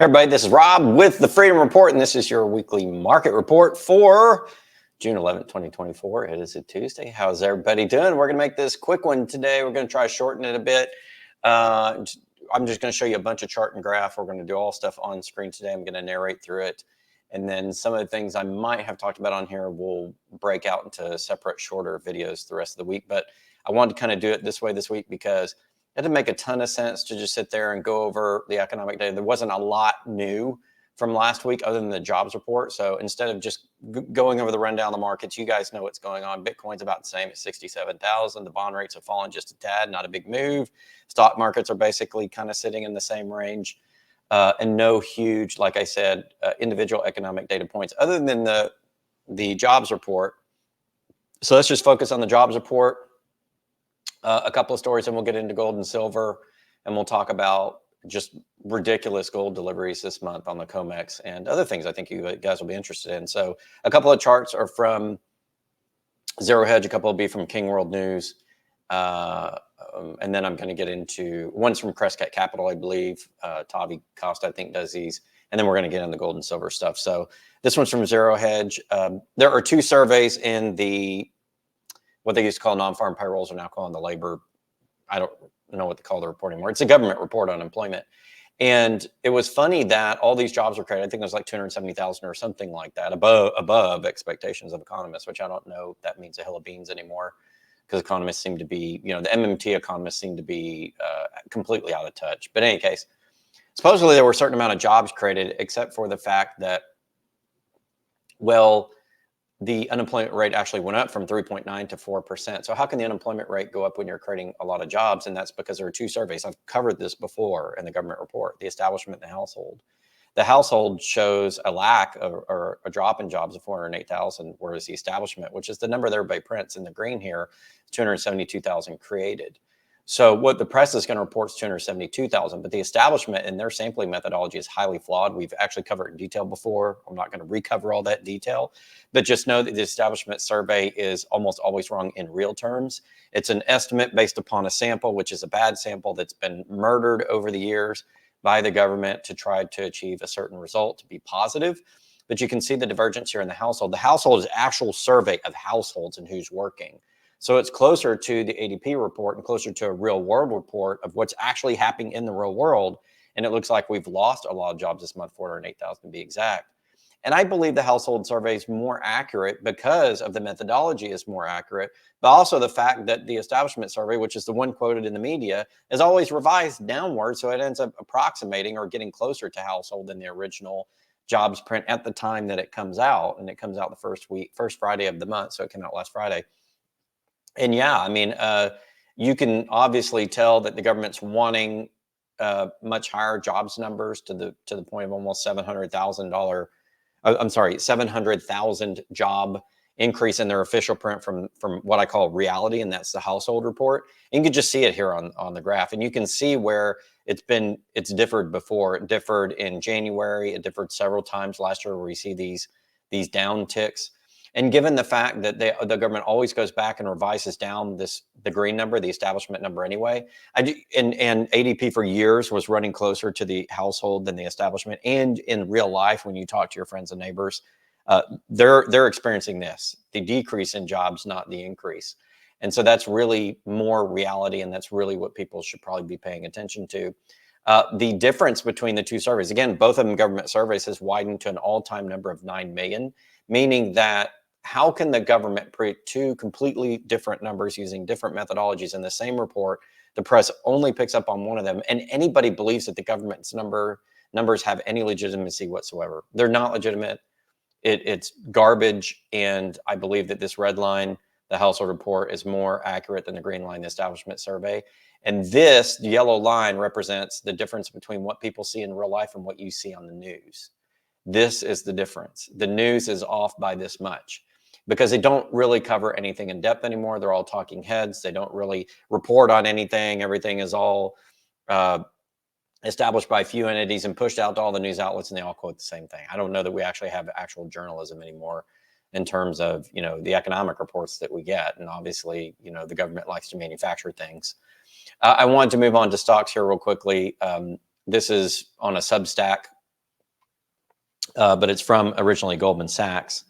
Everybody, this is Rob with the Freedom Report, and this is your weekly market report for June 11th, 2024. It is a Tuesday. How's everybody doing? We're going to make this quick one today. We're going to try to shorten it a bit. I'm just going to show you a bunch of chart and graph. We're going to do all stuff on screen today. I'm going to narrate through it. And then some of the things I might have talked about on here will break out into separate, shorter videos the rest of the week. But I wanted to kind of do it this way this week because it didn't make a ton of sense to just sit there and go over the economic data. There wasn't a lot new from last week other than the jobs report. So instead of just going over the rundown of the markets, you guys know what's going on. Bitcoin's about the same at 67,000. The bond rates have fallen just a tad, not a big move. Stock markets are basically kind of sitting in the same range. And no huge, like I said, individual economic data points other than the jobs report. So let's just focus on the jobs report. A couple of stories, and we'll get into gold and silver, and we'll talk about just ridiculous gold deliveries this month on the COMEX and other things I think you guys will be interested in. So a couple of charts are from Zero Hedge, a couple will be from King World News, and then I'm going to get into one's from Crescat Capital, I believe. Tavi Cost, I think, does these, and then we're going to get into the gold and silver stuff. So this one's from Zero Hedge. There are two surveys in the what they used to call non-farm payrolls are now calling the labor. I don't know what they call the report anymore. It's a government report on employment. And it was funny that all these jobs were created. I think it was like 270,000 or something like that, above expectations of economists, which I don't know if that means a hill of beans anymore, because economists seem to be, the MMT economists seem to be completely out of touch. But in any case, supposedly there were a certain amount of jobs created, except for the fact that, well, the unemployment rate actually went up from 3.9 to 4%. So how can the unemployment rate go up when you're creating a lot of jobs? And that's because there are two surveys. I've covered this before in the government report, the establishment and the household. The household shows a lack or a drop in jobs of 408,000, whereas the establishment, which is the number that everybody prints in the green here, 272,000 created. So what the press is going to report is 272,000, but the establishment in their sampling methodology is highly flawed. We've actually covered it in detail before. I'm not going to recover all that detail, but just know that the establishment survey is almost always wrong in real terms. It's an estimate based upon a sample, which is a bad sample that's been murdered over the years by the government to try to achieve a certain result to be positive. But you can see the divergence here in the household. The household is actual survey of households and who's working. So it's closer to the ADP report and closer to a real world report of what's actually happening in the real world. And it looks like we've lost a lot of jobs this month, 408,000 to be exact. And I believe the household survey is more accurate because of the methodology is more accurate, but also the fact that the establishment survey, which is the one quoted in the media, is always revised downward. So it ends up approximating or getting closer to household than the original jobs print at the time that it comes out. And it comes out the first Friday of the month. So it came out last Friday. And yeah, I mean, you can obviously tell that the government's wanting much higher jobs numbers to the point of almost $700,000 job increase in their official print from what I call reality, and that's the household report. And you can just see it here on the graph, and you can see where it's differed before. It differed in January. It differed several times last year, where we see these down ticks. And given the fact that the government always goes back and revises down the green number, the establishment number anyway, and ADP for years was running closer to the household than the establishment. And in real life, when you talk to your friends and neighbors, they're experiencing this, the decrease in jobs, not the increase. And so that's really more reality, and that's really what people should probably be paying attention to. The difference between the two surveys, again, both of them government surveys, has widened to an all-time number of 9 million, meaning that how can the government print two completely different numbers using different methodologies in the same report? The press only picks up on one of them, and anybody believes that the government's numbers have any legitimacy whatsoever. They're not legitimate. It's garbage, and I believe that this red line, the household report, is more accurate than the green line, the establishment survey. And this yellow line represents the difference between what people see in real life and what you see on the news. This is the difference. The news is off by this much because they don't really cover anything in depth anymore. They're all talking heads. They don't really report on anything. Everything is all established by a few entities and pushed out to all the news outlets, and they all quote the same thing. I don't know that we actually have actual journalism anymore in terms of, the economic reports that we get. And obviously, the government likes to manufacture things. I wanted to move on to stocks here real quickly. This is on a Substack but it's from originally Goldman Sachs.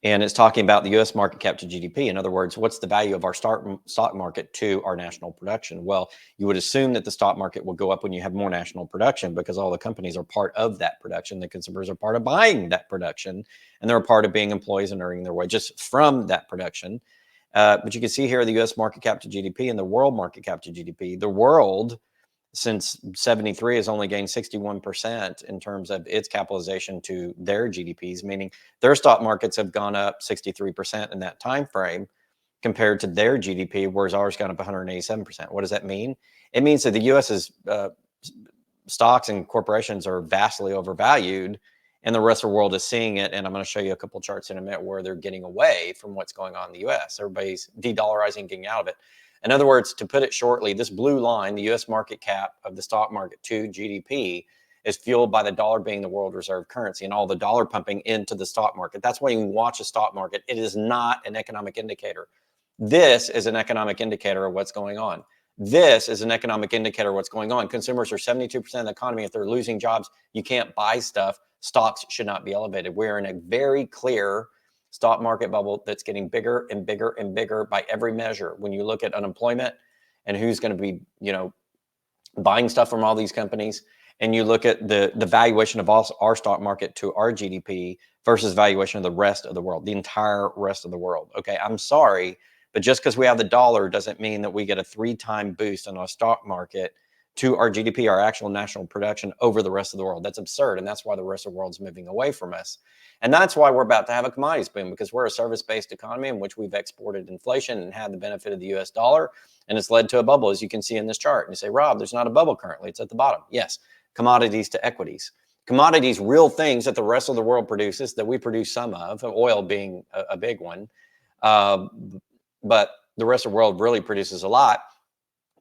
And it's talking about the U.S. market cap to GDP. In other words, what's the value of our stock market to our national production? Well, you would assume that the stock market will go up when you have more national production because all the companies are part of that production. The consumers are part of buying that production, and they're a part of being employees and earning their wages from that production. But you can see here the U.S. market cap to GDP and the world market cap to GDP. The world, since 73, has only gained 61% in terms of its capitalization to their GDPs, meaning their stock markets have gone up 63% in that time frame compared to their GDP, whereas ours gone up 187%. What does that mean? It means that the U.S.'s stocks and corporations are vastly overvalued, and the rest of the world is seeing it. And I'm going to show you a couple of charts in a minute where they're getting away from what's going on in the U.S. Everybody's de-dollarizing, getting out of it. In other words, to put it shortly, this blue line, the U.S. market cap of the stock market to GDP, is fueled by the dollar being the world reserve currency and all the dollar pumping into the stock market. That's why you watch a stock market. It is not an economic indicator. This is an economic indicator of what's going on. This is an economic indicator of what's going on. Consumers are 72% of the economy. If they're losing jobs, you can't buy stuff. Stocks should not be elevated. We're in a very clear stock market bubble that's getting bigger and bigger and bigger by every measure. When you look at unemployment and who's going to be, buying stuff from all these companies, and you look at the valuation of our stock market to our GDP versus valuation of the rest of the world, the entire rest of the world. Okay, I'm sorry, but just because we have the dollar doesn't mean that we get a 3-time boost on our stock market to our GDP, our actual national production, over the rest of the world. That's absurd, and that's why the rest of the world's moving away from us. And that's why we're about to have a commodities boom, because we're a service-based economy in which we've exported inflation and had the benefit of the US dollar, and it's led to a bubble, as you can see in this chart. And you say, Rob, there's not a bubble currently. It's at the bottom. Yes, commodities to equities. Commodities, real things that the rest of the world produces, that we produce some of, oil being a big one, but the rest of the world really produces a lot.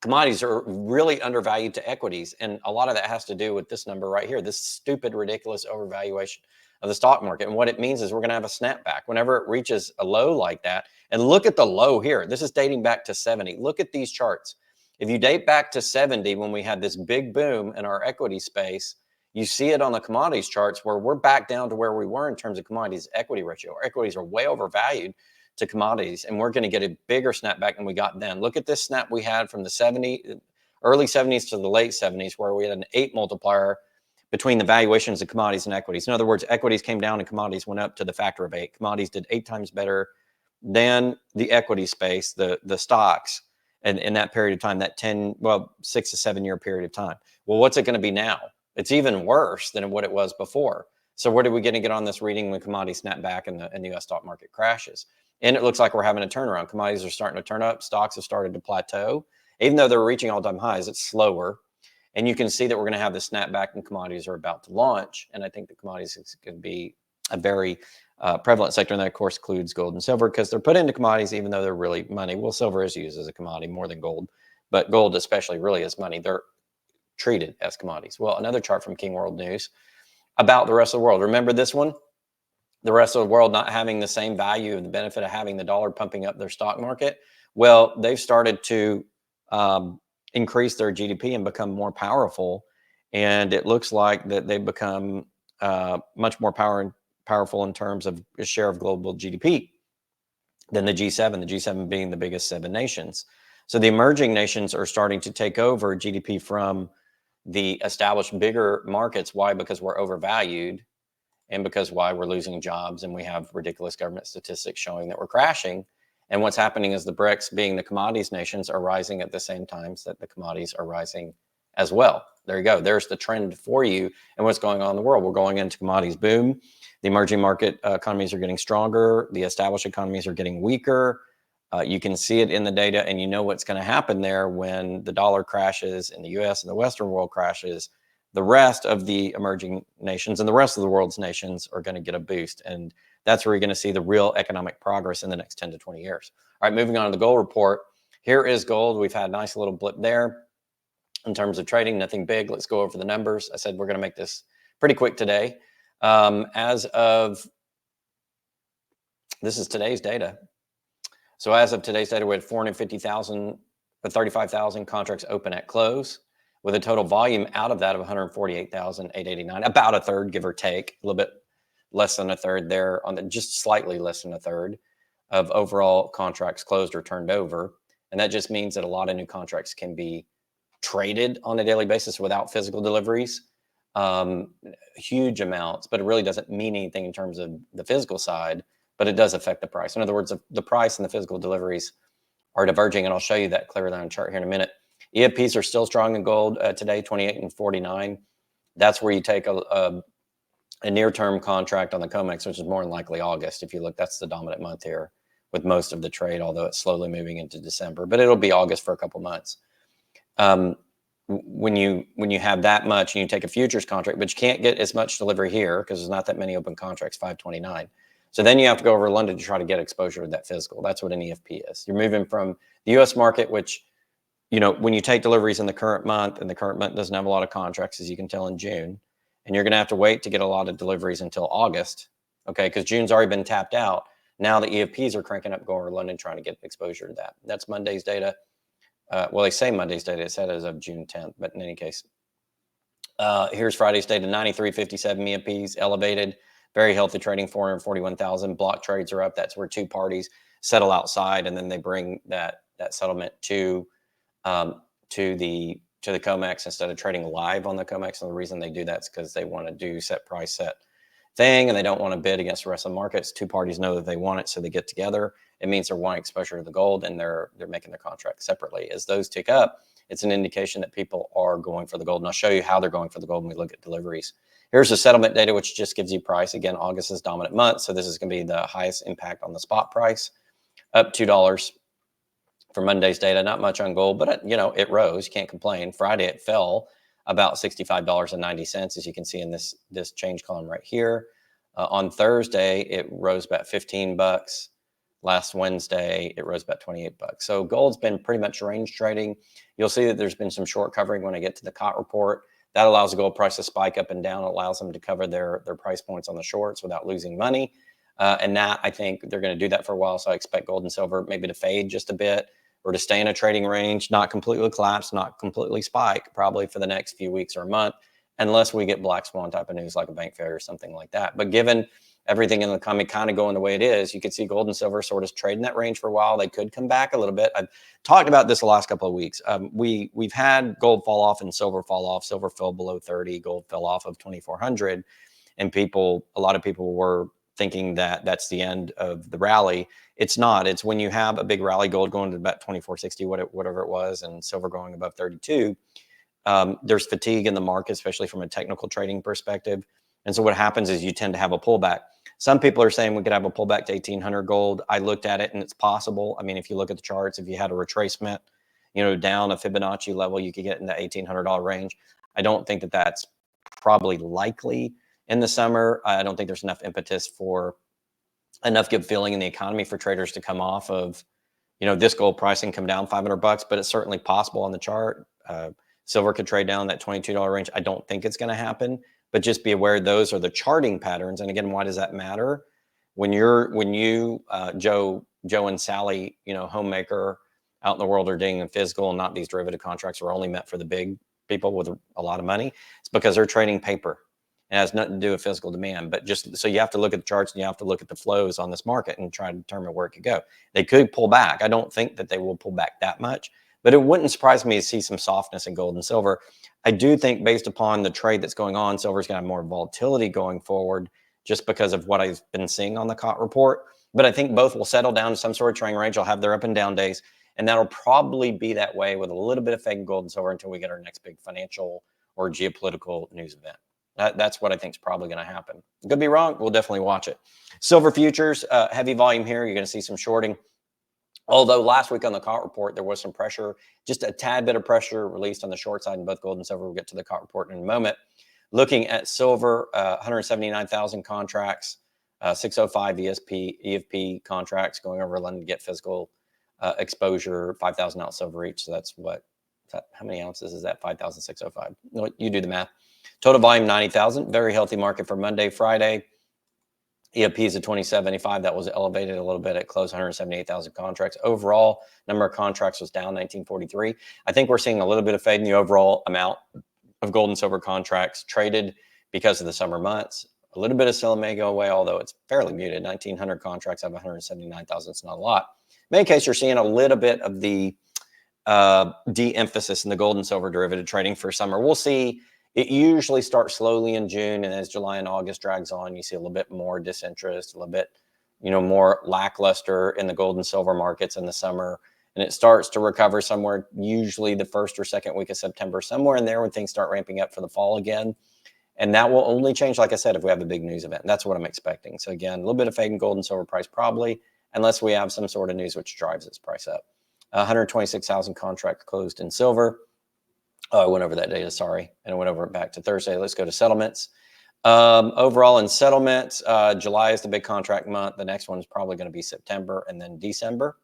Commodities are really undervalued to equities. And a lot of that has to do with this number right here, this stupid, ridiculous overvaluation of the stock market. And what it means is we're going to have a snapback whenever it reaches a low like that. And look at the low here. This is dating back to 70. Look at these charts. If you date back to 70, when we had this big boom in our equity space, you see it on the commodities charts where we're back down to where we were in terms of commodities equity ratio. Our equities are way overvalued to commodities, and we're going to get a bigger snapback than we got then. Look at this snap we had from the early 70s to the late 70s, where we had an 8 multiplier between the valuations of commodities and equities. In other words, equities came down and commodities went up to the factor of 8. Commodities did 8 times better than the equity space, the stocks, and in that period of time, that 6 to 7 year period of time. Well, what's it going to be now? It's even worse than what it was before. So where are we going to get on this reading when commodities snap back and the US stock market crashes? And it looks like we're having a turnaround. Commodities are starting to turn up. Stocks have started to plateau. Even though they're reaching all-time highs, it's slower. And you can see that we're going to have the snapback and commodities are about to launch. And I think the commodities is going to be a very prevalent sector. And that, of course, includes gold and silver, because they're put into commodities even though they're really money. Well, silver is used as a commodity more than gold. But gold especially really is money. They're treated as commodities. Well, another chart from King World News about the rest of the world. Remember this one? The rest of the world not having the same value and the benefit of having the dollar pumping up their stock market. Well, they've started to increase their GDP and become more powerful. And it looks like that they've become much more powerful in terms of a share of global GDP than the G7, the G7 being the biggest 7 nations. So the emerging nations are starting to take over GDP from the established bigger markets. Why? Because we're overvalued. And because why? We're losing jobs, and we have ridiculous government statistics showing that we're crashing. And what's happening is the BRICS, being the commodities nations, are rising at the same times that the commodities are rising as well. There you go. There's the trend for you and what's going on in the world. We're going into commodities boom. The emerging market economies are getting stronger. The established economies are getting weaker. You can see it in the data, and you know what's going to happen there when the dollar crashes and the US and the Western world crashes. The rest of the emerging nations and the rest of the world's nations are going to get a boost. And that's where you're going to see the real economic progress in the next 10 to 20 years. All right, moving on to the gold report. Here is gold. We've had a nice little blip there in terms of trading, nothing big. Let's go over the numbers. I said we're going to make this pretty quick today. This is today's data. So as of today's data, we had 35,000 contracts open at close, with a total volume out of that of 148,889, about a third, give or take, a little bit less than a third there on the, just slightly less than a third of overall contracts closed or turned over. And that just means that a lot of new contracts can be traded on a daily basis without physical deliveries, huge amounts, but it really doesn't mean anything in terms of the physical side, but it does affect the price. In other words, the price and the physical deliveries are diverging, and I'll show you that clearly on a chart here in a minute. EFPs are still strong in gold today, 28 and 49. That's where you take a near-term contract on the COMEX, which is more than likely August. If you look, that's the dominant month here with most of the trade, although it's slowly moving into December, but it'll be August for a couple months. When you have that much and you take a futures contract, but you can't get as much delivery here because there's not that many open contracts, 529. So then you have to go over to London to try to get exposure to that physical. That's what an EFP is. You're moving from the US market, which, you know, when you take deliveries in the current month, and the current month doesn't have a lot of contracts, as you can tell in June, and you're going to have to wait to get a lot of deliveries until August, okay, because June's already been tapped out. Now the EFPs are cranking up, going over to London trying to get exposure to that. That's Monday's data. Well, they say Monday's data. It said as of June 10th, but in any case, here's Friday's data, 93.57 EFPs, elevated, very healthy trading, 441,000. Block trades are up. That's where two parties settle outside, and then they bring that settlement to the COMEX instead of trading live on the COMEX. And the reason they do that is because they want to do set price, set thing, and they don't want to bid against the rest of the markets. Two parties know that they want it, so they get together. It means they're wanting exposure to the gold, and they're making their contract separately. As those tick up, it's an indication that people are going for the gold. And I'll show you how they're going for the gold when we look at deliveries. Here's the settlement data, which just gives you price. Again, August is dominant month, so this is going to be the highest impact on the spot price, up $2 for Monday's data. Not much on gold, but you know, it rose. You can't complain. Friday it fell about $65.90, as you can see in this change column right here. On Thursday, it rose about 15 bucks. Last Wednesday, it rose about 28 bucks. So gold's been pretty much range trading. You'll see that there's been some short covering when I get to the COT report. That allows the gold price to spike up and down. It allows them to cover their price points on the shorts without losing money. And that, I think they're going to do that for a while. So I expect gold and silver maybe to fade just a bit, or to stay in a trading range, not completely collapse, not completely spike, probably for the next few weeks or a month, unless we get black swan type of news like a bank failure or something like that. But given everything in the economy kind of going the way it is, you could see gold and silver sort of trade in that range for a while. They could come back a little bit. I've talked about this the last couple of weeks. We've had gold fall off and silver fall off. Silver fell below 30, gold fell off of 2,400, and a lot of people were thinking that that's the end of the rally. It's not. It's when you have a big rally, gold going to about 2,460, whatever it was, and silver going above 32. There's fatigue in the market, especially from a technical trading perspective. And so what happens is you tend to have a pullback. Some people are saying we could have a pullback to 1,800 gold. I looked at it and it's possible. I mean, if you look at the charts, if you had a retracement, you know, down a Fibonacci level, you could get in the $1,800 range. I don't think that that's probably likely in the summer. I don't think there's enough impetus for enough good feeling in the economy for traders to come off of, you know, this gold pricing come down 500 bucks, but it's certainly possible on the chart. Silver could trade down that $22 range. I don't think it's going to happen, but just be aware those are the charting patterns. And again, why does that matter? When you, Joe and Sally, you know, homemaker out in the world are dealing in physical, and not these derivative contracts are only meant for the big people with a lot of money. It's because they're trading paper. It has nothing to do with physical demand, but just so you have to look at the charts and you have to look at the flows on this market and try to determine where it could go. They could pull back. I don't think that they will pull back that much, but it wouldn't surprise me to see some softness in gold and silver. I do think based upon the trade that's going on, silver's going to have more volatility going forward just because of what I've been seeing on the COT report. But I think both will settle down to some sort of trading range. I'll have their up and down days, and that'll probably be that way with a little bit of fake gold and silver until we get our next big financial or geopolitical news event. That's what I think is probably going to happen. Could be wrong. We'll definitely watch it. Silver futures, heavy volume here. You're going to see some shorting. Although last week on the COT report, there was some pressure, just a tad bit of pressure released on the short side in both gold and silver. We'll get to the COT report in a moment. Looking at silver, 179,000 contracts, 605 EFP contracts going over London to get physical exposure, 5,000 ounce silver each. So that's what, how many ounces is that? 5,605. You do the math. Total volume, 90,000. Very healthy market for Monday, Friday. EFPs at 2075. That was elevated a little bit at close, 178,000 contracts. Overall, number of contracts was down 1943. I think we're seeing a little bit of fade in the overall amount of gold and silver contracts traded because of the summer months. A little bit of selling may go away, although it's fairly muted. 1,900 contracts out of 179,000. It's not a lot. In any case, you're seeing a little bit of the de-emphasis in the gold and silver derivative trading for summer. We'll see. It usually starts slowly in June, and as July and August drags on, you see a little bit more disinterest, a little bit, more lackluster in the gold and silver markets in the summer. And it starts to recover somewhere, usually the first or second week of September, somewhere in there when things start ramping up for the fall again. And that will only change, like I said, if we have a big news event. That's what I'm expecting. So again, a little bit of fade in gold and silver price probably, unless we have some sort of news which drives its price up. 126,000 contract closed in silver. Oh, I went over that data, sorry. And I went over it back to Thursday. Let's go to settlements. Overall in settlements, July is the big contract month. The next one is probably going to be September and then December.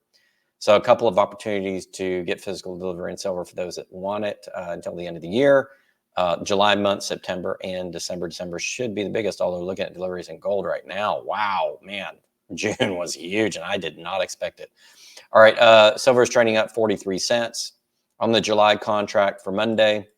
So a couple of opportunities to get physical delivery in silver for those that want it until the end of the year. July month, September, and December. December should be the biggest, although looking at deliveries in gold right now, wow, man, June was huge, and I did not expect it. All right, silver is trading up 43 cents on the July contract for Monday.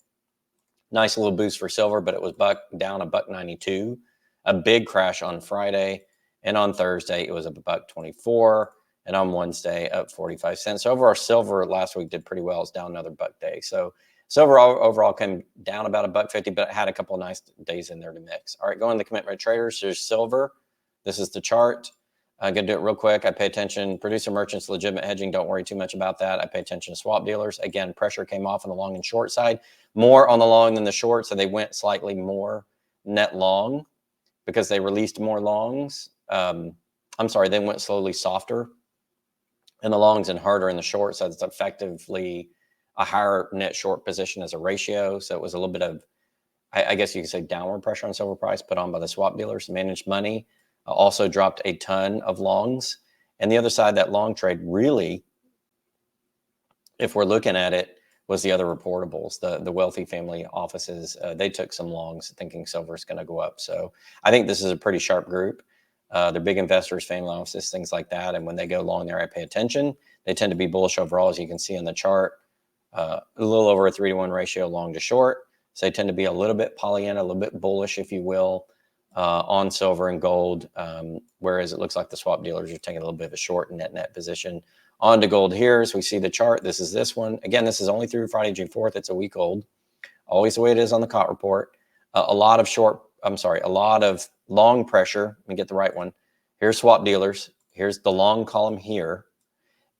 Nice little boost for silver, but it was down $1.92. A big crash on Friday, and on Thursday it was up $1.24, and on Wednesday up 45 cents. So overall, silver last week did pretty well. It's down another buck day. So silver overall came down about $1.50, but it had a couple of nice days in there to mix. All right, going to the commitment traders. Here's silver. This is the chart. I'm going to do it real quick. I pay attention. Producer merchants, legitimate hedging. Don't worry too much about that. I pay attention to swap dealers. Again, pressure came off on the long and short side. More on the long than the short, so they went slightly more net long because they released more longs. I'm sorry, they went slowly softer in the longs and harder in the short, so it's effectively a higher net short position as a ratio. So it was a little bit of, I guess you could say, downward pressure on silver price put on by the swap dealers. Managed money also dropped a ton of longs. And the other side, that long trade really, if we're looking at it, was the other reportables, the wealthy family offices. They took some longs thinking silver is going to go up. So I think this is a pretty sharp group. They're big investors, family offices, things like that. And when they go long there, I pay attention. They tend to be bullish overall, as you can see in the chart. A little over a 3-to-1 ratio long to short. So they tend to be a little bit Pollyanna, a little bit bullish, if you will, on silver and gold, whereas it looks like the swap dealers are taking a little bit of a short net position. On to gold here. So we see the chart. This is this one. Again, this is only through Friday, June 4th. It's a week old. Always the way it is on the COT report. A lot of long pressure. Let me get the right one. Here's swap dealers. Here's the long column here.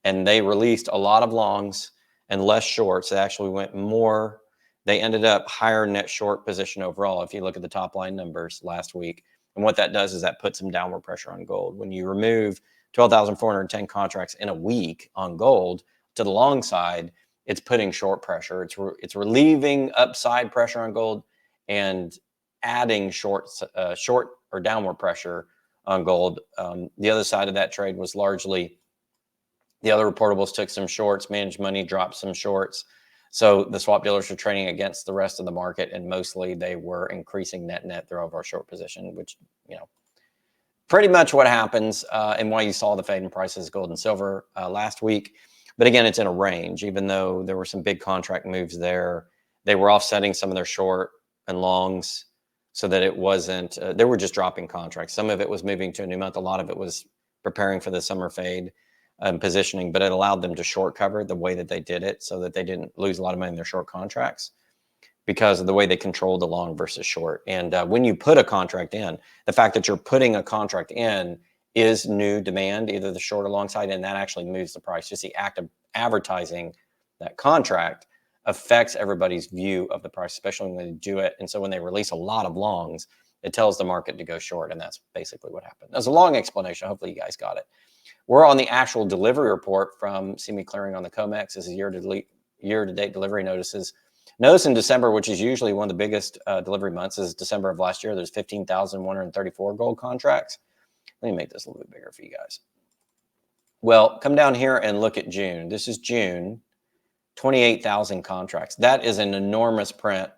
And they released a lot of longs and less shorts. They actually went more. They ended up higher net short position overall, if you look at the top line numbers last week. And what that does is that puts some downward pressure on gold. When you remove 12,410 contracts in a week on gold to the long side, it's putting short pressure. It's relieving upside pressure on gold and adding short or downward pressure on gold. The other side of that trade was largely the other reportables took some shorts, managed money dropped some shorts. So the swap dealers are trading against the rest of the market, and mostly they were increasing net their overall short position, which, pretty much what happens and why you saw the fade in prices of gold and silver last week. But again, it's in a range. Even though there were some big contract moves there, they were offsetting some of their short and longs so that it wasn't, they were just dropping contracts. Some of it was moving to a new month. A lot of it was preparing for the summer fade and positioning, but it allowed them to short cover the way that they did it so that they didn't lose a lot of money in their short contracts because of the way they controlled the long versus short. And when you put a contract in, the fact that you're putting a contract in is new demand, either the short or long side, and that actually moves the price. Just the act of advertising that contract affects everybody's view of the price, especially when they do it. And so when they release a lot of longs, it tells the market to go short, and that's basically what happened. That's a long explanation. Hopefully you guys got it. We're on the actual delivery report from CME Clearing on the COMEX. This is year-to-date delivery notices. Notice in December, which is usually one of the biggest delivery months, is December of last year. There's 15,134 gold contracts. Let me make this a little bit bigger for you guys. Well, come down here and look at June. This is June, 28,000 contracts. That is an enormous print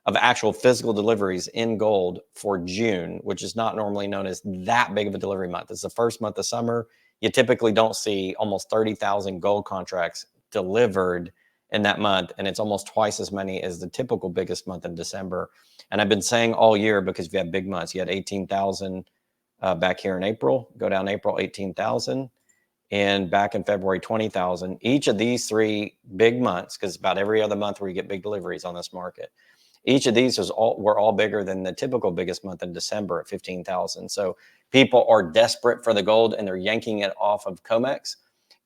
of actual physical deliveries in gold for June, which is not normally known as that big of a delivery month. It's the first month of summer. You typically don't see almost 30,000 gold contracts delivered in that month, and it's almost twice as many as the typical biggest month in December. And I've been saying all year, because if you have big months, you had 18,000 back here in April, go down April, 18,000, and back in February, 20,000. Each of these three big months, because about every other month where you get big deliveries on this market, each of these were all bigger than the typical biggest month in December at 15,000. So people are desperate for the gold, and they're yanking it off of COMEX.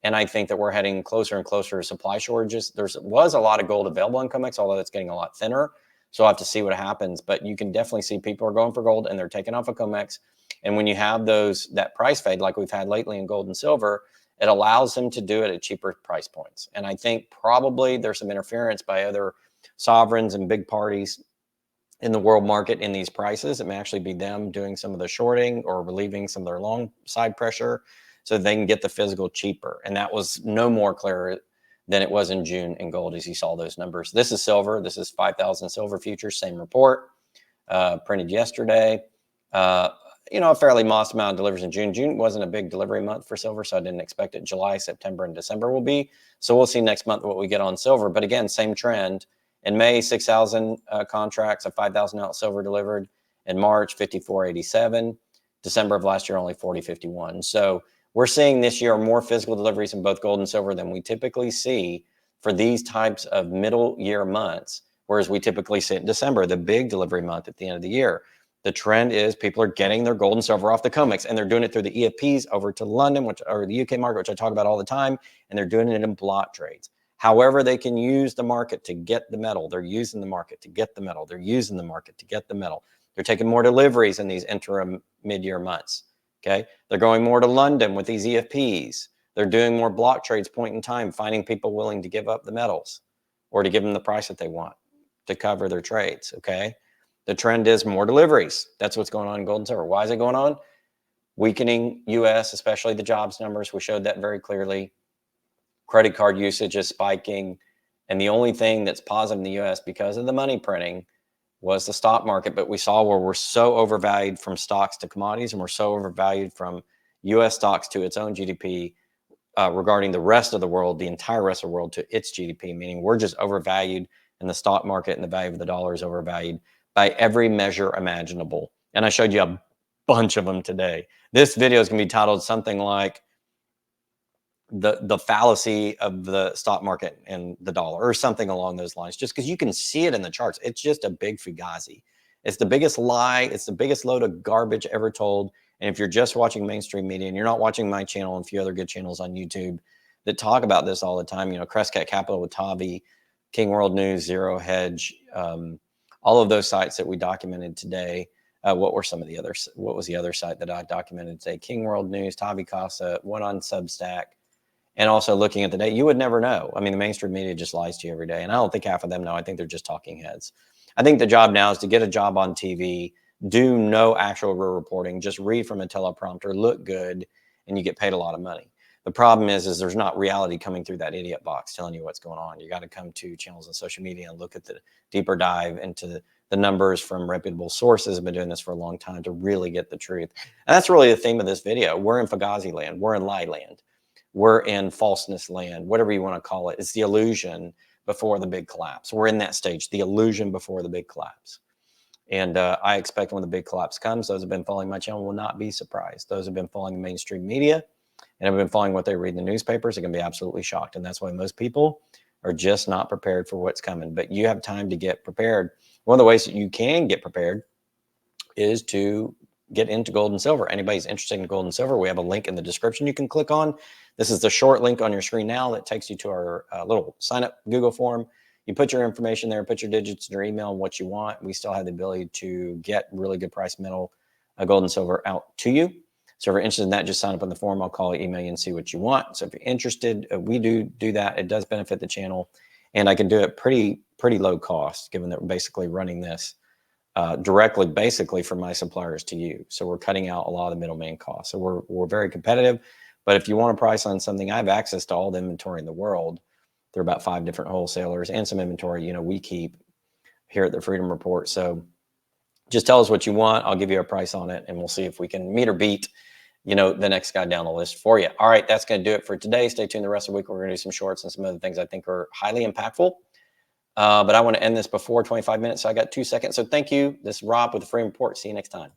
And I think that we're heading closer and closer to supply shortages. There was a lot of gold available in COMEX, although it's getting a lot thinner. So I'll have to see what happens. But you can definitely see people are going for gold, and they're taking off of COMEX. And when you have that price fade like we've had lately in gold and silver, it allows them to do it at cheaper price points. And I think probably there's some interference by other sovereigns and big parties in the world market in these prices. It may actually be them doing some of the shorting or relieving some of their long side pressure so they can get the physical cheaper. And that was no more clear than it was in June in gold, as you saw those numbers. This is silver. This is 5,000 silver futures, same report, printed yesterday. A fairly modest amount of deliveries in June. June wasn't a big delivery month for silver, so I didn't expect it. July, September, and December will be. So we'll see next month what we get on silver. But again, same trend. In May, 6,000 contracts of 5,000 ounce silver delivered. In March, 54.87. December of last year, only 40.51. So we're seeing this year more physical deliveries in both gold and silver than we typically see for these types of middle year months, whereas we typically see it in December, the big delivery month at the end of the year. The trend is people are getting their gold and silver off the COMEX, and they're doing it through the EFPs over to London, or the UK market, which I talk about all the time, and they're doing it in block trades. However they can use the market to get the metal, they're using the market to get the metal. They're using the market to get the metal. They're taking more deliveries in these interim mid-year months, okay? They're going more to London with these EFPs. They're doing more block trades point in time, finding people willing to give up the metals or to give them the price that they want to cover their trades, okay? The trend is more deliveries. That's what's going on in gold and silver. Why is it going on? Weakening U.S., especially the jobs numbers. We showed that very clearly. Credit card usage is spiking. And the only thing that's positive in the U.S. because of the money printing was the stock market. But we saw where we're so overvalued from stocks to commodities, and we're so overvalued from U.S. stocks to its own GDP regarding the rest of the world, the entire rest of the world to its GDP, meaning we're just overvalued, and the stock market and the value of the dollar is overvalued by every measure imaginable. And I showed you a bunch of them today. This video is going to be titled something like the fallacy of the stock market and the dollar, or something along those lines, just because you can see it in the charts. It's just a big fugazi. It's the biggest lie. It's the biggest load of garbage ever told. And if you're just watching mainstream media and you're not watching my channel and a few other good channels on YouTube that talk about this all the time, Crescat Capital with Tavi, King World News, Zero Hedge, all of those sites that we documented today. What was the other site that I documented today? King World News, Tavi Casa, one on Substack, and also looking at the data. You would never know. I mean, the mainstream media just lies to you every day. And I don't think half of them know. I think they're just talking heads. I think the job now is to get a job on TV, do no actual real reporting, just read from a teleprompter, look good, and you get paid a lot of money. The problem is there's not reality coming through that idiot box telling you what's going on. You got to come to channels on social media and look at the deeper dive into the numbers from reputable sources. Have been doing this for a long time to really get the truth. And that's really the theme of this video. We're in Fugazi land. We're in lie land. We're in falseness land, whatever you want to call it. It's the illusion before the big collapse. We're in that stage, the illusion before the big collapse. And I expect when the big collapse comes, those who have been following my channel will not be surprised. Those who have been following the mainstream media and have been following what they read in the newspapers are going to be absolutely shocked. And that's why most people are just not prepared for what's coming. But you have time to get prepared. One of the ways that you can get prepared is to get into gold and silver. Anybody's interested in gold and silver, we have a link in the description you can click on. This is the short link on your screen now that takes you to our little sign up Google form. You put your information there, put your digits and your email and what you want. We still have the ability to get really good price metal, gold and silver out to you. So if you're interested in that, just sign up on the form. I'll call you, email you, and see what you want. So if you're interested, we do that. It does benefit the channel, and I can do it pretty low cost, given that we're basically running this directly, basically from my suppliers to you. So we're cutting out a lot of the middleman costs. So we're very competitive. But if you want a price on something, I have access to all the inventory in the world. There are about 5 different wholesalers and some inventory, we keep here at the Freedom Report. So just tell us what you want. I'll give you a price on it, and we'll see if we can meet or beat the next guy down the list for you. All right, that's going to do it for today. Stay tuned the rest of the week. We're going to do some shorts and some other things I think are highly impactful. But I want to end this before 25 minutes, so I got 2 seconds. So thank you. This is Rob with the Frame Report. See you next time.